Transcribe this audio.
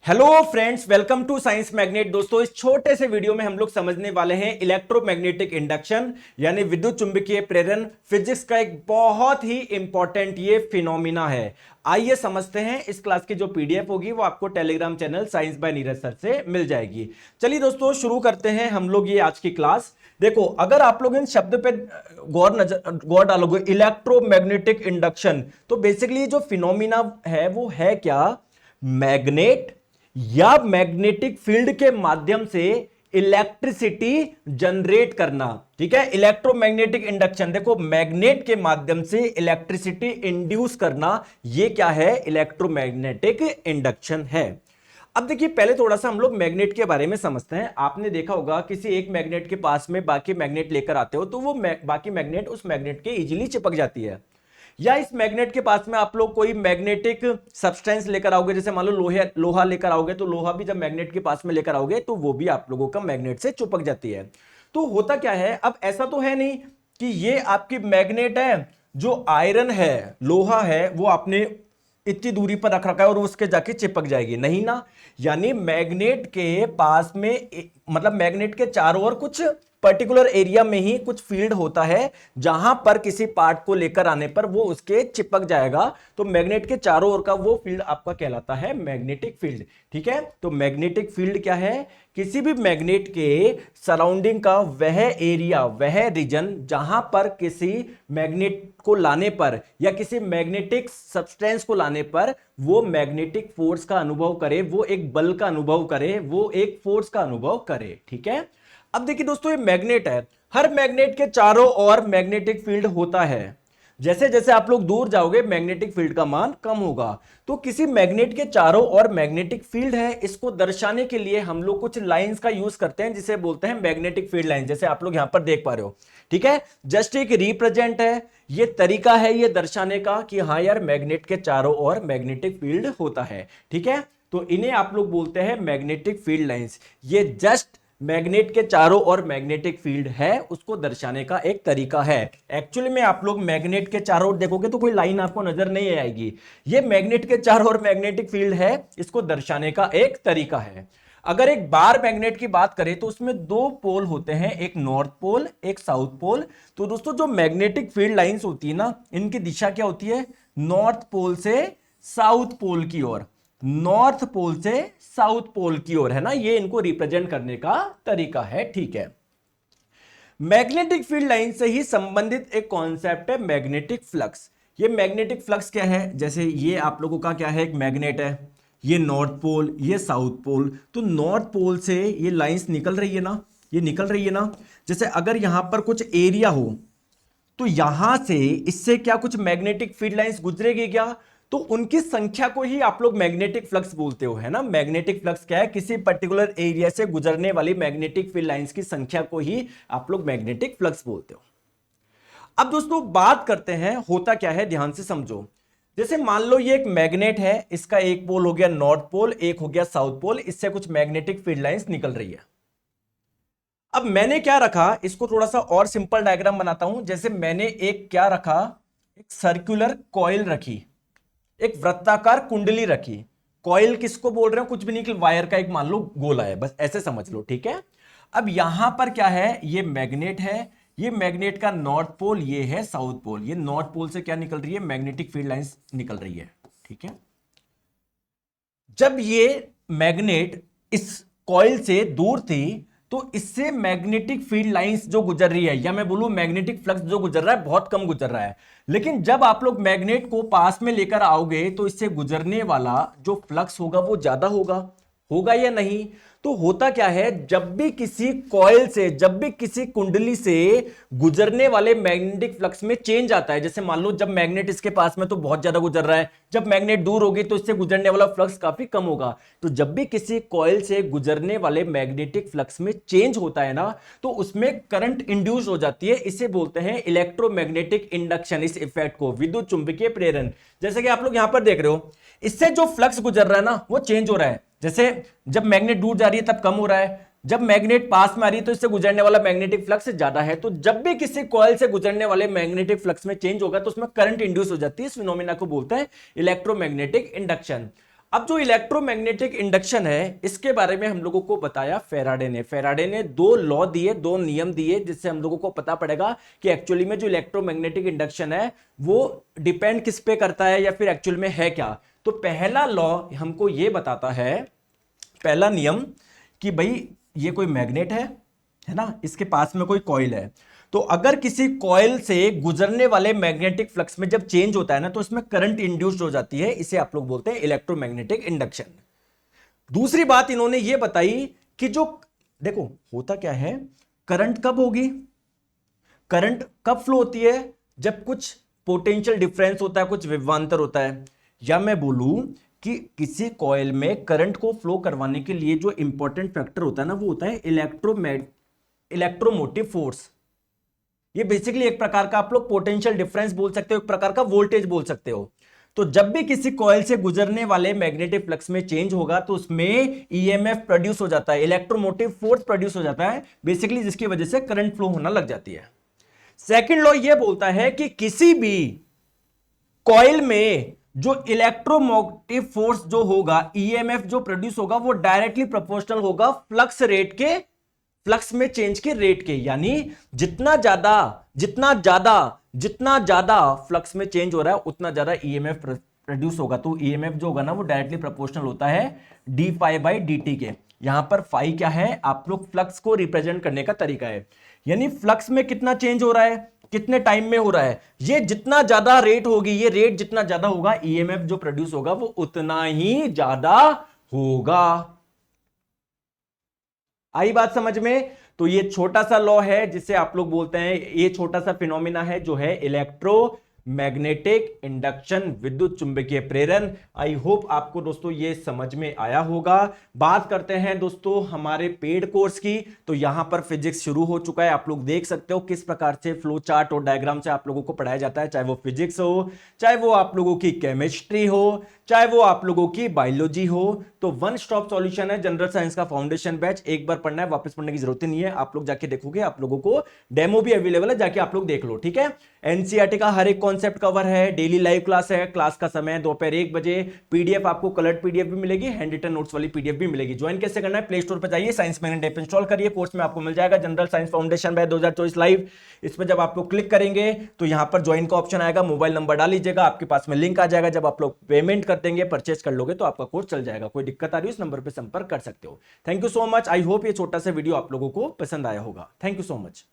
Hello friends, welcome to science magnet. दोस्तों, इस छोटे से वीडियो में हम लोग समझने वाले हैं इलेक्ट्रोमैग्नेटिक इंडक्शन यानी विद्युत चुंबकीय प्रेरण। फिजिक्स का एक बहुत ही इंपॉर्टेंट ये फिनोमिना है। आइए समझते हैं। इस क्लास की जो पीडीएफ होगी वो आपको Telegram channel science by Neeraj sir से मिल जाएगी। चलिए दोस्तों, शुरू करते हैं हम लोग ये आज की क्लास। देखो, अगर आप लोग इन शब्द पे गौर डालोगे, इलेक्ट्रोमैग्नेटिक इंडक्शन, तो बेसिकली जो फिनोमिना है वो है क्या? मैग्नेट या मैग्नेटिक फील्ड के माध्यम से इलेक्ट्रिसिटी जनरेट करना। ठीक है, इलेक्ट्रोमैग्नेटिक इंडक्शन। देखो, मैग्नेट के माध्यम से इलेक्ट्रिसिटी इंड्यूस करना, यह क्या है? इलेक्ट्रोमैग्नेटिक इंडक्शन है। अब देखिए, पहले थोड़ा सा हम लोग मैग्नेट के बारे में समझते हैं। आपने देखा होगा किसी एक मैग्नेट के पास में बाकी मैग्नेट लेकर आते हो तो वो बाकी मैग्नेट उस मैग्नेट के इजीली चिपक जाती है। या इस मैग्नेट के पास में आप लोग कोई मैग्नेटिक सब्सटेंस लेकर आओगे, जैसे मान लो लोहा लेकर आओगे, तो लोहा भी जब मैग्नेट के पास में लेकर आओगे तो वो भी आप लोगों का मैग्नेट से चिपक जाती है। तो होता क्या है, अब ऐसा तो है नहीं कि ये आपकी मैग्नेट है, जो आयरन है, लोहा है, वो आपने इतनी दूरी पर रख रखा है और उसके जाके चिपक जाएगी, नहीं ना। यानी मैग्नेट के पास में मतलब मैग्नेट के चारों ओर कुछ पर्टिकुलर एरिया में ही कुछ फील्ड होता है, जहां पर किसी पार्ट को लेकर आने पर वो उसके चिपक जाएगा। तो मैग्नेट के चारों ओर का वो फील्ड आपका कहलाता है मैग्नेटिक फील्ड। ठीक है, तो मैग्नेटिक फील्ड क्या है? किसी भी मैग्नेट के सराउंडिंग का वह एरिया, वह रीजन, जहां पर किसी मैग्नेट को लाने पर या किसी मैग्नेटिक सब्सटेंस को लाने पर वो मैग्नेटिक फोर्स का अनुभव करे, वो एक बल का अनुभव करे, वो एक फोर्स का अनुभव करे। ठीक है, अब देखिए दोस्तों, ये मैग्नेट है। हर मैग्नेट के चारों ओर मैग्नेटिक फील्ड होता है। जैसे जैसे आप लोग दूर जाओगे मैग्नेटिक फील्ड का मान कम होगा। तो किसी मैग्नेट के चारों ओर मैग्नेटिक फील्ड है, इसको दर्शाने के लिए हम लोग कुछ लाइंस का यूज करते हैं, जिसे बोलते हैं मैग्नेटिक फील्ड लाइन। जैसे आप लोग यहां पर देख पा रहे हो। ठीक है, जस्ट एक रिप्रेजेंट है, ये तरीका है ये दर्शाने का कि हाँ यार, मैग्नेट के चारों ओर मैग्नेटिक फील्ड होता है। ठीक है, तो इन्हें आप लोग बोलते हैं मैग्नेटिक फील्ड लाइंस। ये जस्ट मैग्नेट के चारों ओर मैग्नेटिक फील्ड है, उसको दर्शाने का एक तरीका है। एक्चुअली में आप लोग मैग्नेट के चारों ओर देखोगे तो कोई लाइन आपको नजर नहीं आएगी। ये मैग्नेट के चारों ओर मैग्नेटिक फील्ड है, इसको दर्शाने का एक तरीका है। अगर एक बार मैग्नेट की बात करें तो उसमें दो पोल होते हैं, एक नॉर्थ पोल, एक साउथ पोल। तो दोस्तों, जो मैग्नेटिक फील्ड लाइंस होती है ना, इनकी दिशा क्या होती है? नॉर्थ पोल से साउथ पोल की ओर, नॉर्थ पोल से साउथ पोल की ओर, है ना। ये इनको रिप्रेजेंट करने का तरीका है। ठीक है, मैग्नेटिक फील्ड लाइन से ही संबंधित एक कॉन्सेप्ट है मैग्नेटिक फ्लक्स। ये मैग्नेटिक फ्लक्स क्या है? जैसे ये आप लोगों का क्या है, एक मैग्नेट है, ये नॉर्थ पोल, ये साउथ पोल। तो नॉर्थ पोल से ये लाइंस निकल रही है ना, ये निकल रही है ना। जैसे अगर यहां पर कुछ एरिया हो तो यहां से इससे क्या कुछ मैग्नेटिक फील्ड लाइंस गुजरेगी क्या? तो उनकी संख्या को ही आप लोग मैग्नेटिक फ्लक्स बोलते हो, है ना। मैग्नेटिक फ्लक्स क्या है? किसी पर्टिकुलर एरिया से गुजरने वाली मैग्नेटिक फील्ड लाइंस की संख्या को ही आप लोग मैग्नेटिक फ्लक्स बोलते हो। अब दोस्तों, बात करते हैं होता क्या है, ध्यान से समझो। जैसे मान लो ये एक मैग्नेट है, इसका एक पोल हो गया नॉर्थ पोल, एक हो गया साउथ पोल, इससे कुछ मैग्नेटिक फील्ड लाइंस निकल रही है। अब मैंने क्या रखा, इसको थोड़ा सा और सिंपल डायग्राम बनाता हूं। जैसे मैंने एक क्या रखा, एक सर्कुलर कॉइल रखी, एक वृत्ताकार कुंडली रखी। कॉइल किसको बोल रहे हो? कुछ भी नहीं, वायर का एक मान लो गोला है, बस ऐसे समझ लो। ठीक है, अब यहां पर क्या है, ये मैग्नेट है, ये मैग्नेट का नॉर्थ पोल, ये है साउथ पोल। ये नॉर्थ पोल से क्या निकल रही है? मैग्नेटिक फील्ड लाइंस निकल रही है। ठीक है, जब ये मैग्नेट इस कॉइल से दूर थी तो इससे मैग्नेटिक फील्ड लाइंस जो गुजर रही है, या मैं बोलूं मैग्नेटिक फ्लक्स जो गुजर रहा है, बहुत कम गुजर रहा है। लेकिन जब आप लोग मैग्नेट को पास में लेकर आओगे तो इससे गुजरने वाला जो फ्लक्स होगा वो ज्यादा होगा, होगा या नहीं? तो होता क्या है, जब भी किसी कॉइल से, जब भी किसी कुंडली से गुजरने वाले मैग्नेटिक फ्लक्स में चेंज आता है, जैसे मान लो जब मैग्नेट इसके पास में तो बहुत ज्यादा गुजर रहा है, जब मैग्नेट दूर होगी तो इससे गुजरने वाला फ्लक्स काफी कम होगा। तो जब भी किसी कॉइल से गुजरने वाले मैग्नेटिक फ्लक्स में चेंज होता है ना, तो उसमें करंट इंड्यूस हो जाती है। इसे बोलते हैं इलेक्ट्रोमैग्नेटिक इंडक्शन। इस इफेक्ट को विद्युत चुंबकीय प्रेरण। जैसे कि आप लोग यहां पर देख रहे हो, इससे जो फ्लक्स गुजर रहा है ना, वो चेंज हो रहा है। जैसे जब मैग्नेट दूर जा रही है तब कम हो रहा है, जब मैग्नेट पास में आ रही है तो इससे गुजरने वाला मैग्नेटिक फ्लक्स ज्यादा है। तो जब भी किसी कॉइल से गुजरने वाले मैग्नेटिक फ्लक्स में चेंज होगा तो उसमें करंट इंड्यूस हो जाती है। इस फिनोमिना को बोलते हैं इलेक्ट्रोमैग्नेटिक इंडक्शन। अब जो इलेक्ट्रोमैग्नेटिक इंडक्शन है इसके बारे में हम लोगों को बताया फेराडे ने दो लॉ दिए, दो नियम दिए, जिससे हम लोगों को पता पड़ेगा कि एक्चुअली में जो इलेक्ट्रोमैग्नेटिक इंडक्शन है वो डिपेंड किस पे करता है या फिर एक्चुअल में है क्या। तो पहला लॉ हमको ये बताता है, पहला नियम, कि भाई ये कोई मैग्नेट है ना, इसके पास में कोई कॉइल है, तो अगर किसी कॉइल से गुजरने वाले मैग्नेटिक फ्लक्स में जब चेंज होता है ना तो इसमें करंट इंड्यूस्ड हो जाती है, इसे आप लोग बोलते हैं इलेक्ट्रोमैग्नेटिक इंडक्शन। दूसरी बात इन्होंने ये बताई कि जो देखो होता क्या है, करंट कब होगी, करंट कब फ्लो होती है, जब कुछ पोटेंशियल डिफरेंस होता है, कुछ विभवांतर होता है। या मैं बोलूं कि किसी कॉइल में करंट को फ्लो करवाने के लिए जो इंपॉर्टेंट फैक्टर होता है ना वो होता है इलेक्ट्रोमोटिव फोर्स। ये बेसिकली एक प्रकार का आप लोग पोटेंशियल डिफरेंस बोल सकते हो, एक प्रकार का वोल्टेज बोल सकते हो। तो जब भी किसी कॉइल से गुजरने वाले मैग्नेटिक फ्लक्स में चेंज होगा तो उसमें ईएमएफ प्रोड्यूस हो जाता है, इलेक्ट्रोमोटिव फोर्स प्रोड्यूस हो जाता है बेसिकली, जिसकी वजह से करंट फ्लो होना लग जाती है। सेकंड लॉ ये बोलता है कि किसी भी कॉइल में जो इलेक्ट्रोमोटिव फोर्स जो होगा, ईएमएफ जो प्रोड्यूस होगा, वो डायरेक्टली प्रोपोर्शनल होगा फ्लक्स रेट के, फ्लक्स में चेंज के रेट के। यानी जितना ज्यादा फ्लक्स में चेंज हो रहा है उतना ज्यादा ईएमएफ प्रोड्यूस होगा। तो ईएमएफ जो होगा ना वो डायरेक्टली प्रोपोर्शनल होता है d phi by d t के। यहां पर फाई क्या है, आप लोग फ्लक्स को रिप्रेजेंट करने का तरीका है, यानी फ्लक्स में कितना चेंज हो रहा है, कितने टाइम में हो रहा है, ये जितना ज्यादा रेट होगी, ये रेट जितना ज्यादा होगा, ईएमएफ जो प्रोड्यूस होगा वो उतना ही ज्यादा होगा। आई बात समझ में? तो ये छोटा सा लॉ है जिसे आप लोग बोलते हैं, ये छोटा सा फिनोमिना है जो है इलेक्ट्रोमैग्नेटिक इंडक्शन, विद्युत चुंबकीय प्रेरण। आई होप आपको दोस्तों ये समझ में आया होगा। बात करते हैं दोस्तों हमारे पेड कोर्स की। तो यहां पर फिजिक्स शुरू हो चुका है, आप लोग देख सकते हो किस प्रकार से फ्लो चार्ट और डायग्राम से आप लोगों को पढ़ाया जाता है, चाहे वो फिजिक्स हो, चाहे वो आप लोगों की केमिस्ट्री हो, चाहे वो आप लोगों की बायोलॉजी हो। तो वन स्टॉप सॉल्यूशन है जनरल साइंस का फाउंडेशन बैच, एक बार पढ़ना है, वापस पढ़ने की जरूरत नहीं है। आप लोग जाके देखोगे, आप लोगों को डेमो भी अवेलेबल है, जाके आप लोग देख लो, ठीक है। एनसीईआरटी का हर एक कॉन्सेप्ट कवर है, डेली लाइव क्लास है, क्लास का समय दोपहर 1 बजे। पीडीएफ आपको कलर्ड पीडीएफ भी मिलेगी, हैंड रिटन नोट्स वाली पीडीएफ भी मिलेगी। ज्वाइन कैसे करना है, प्ले स्टोर पर जाइए, साइंस मैग्नेट ऐप इंस्टॉल करिए, कोर्स में आपको मिल जाएगा general science foundation batch 2024 live. इस पर जब आप लोग क्लिक करेंगे तो यहां पर ज्वाइन का ऑप्शन आएगा, मोबाइल नंबर डाल लीजिएगा, आपके पास में लिंक आ जाएगा। जब आप लोग पेमेंट कर देंगे, परचेज कर लोगे तो आपका कोर्स चल जाएगा। कोई दिक्कत आ रही है इस नंबर पर संपर्क कर सकते हो। Thank you so much. I hope ये छोटा सा वीडियो आप लोगों को पसंद आया होगा। Thank you so much.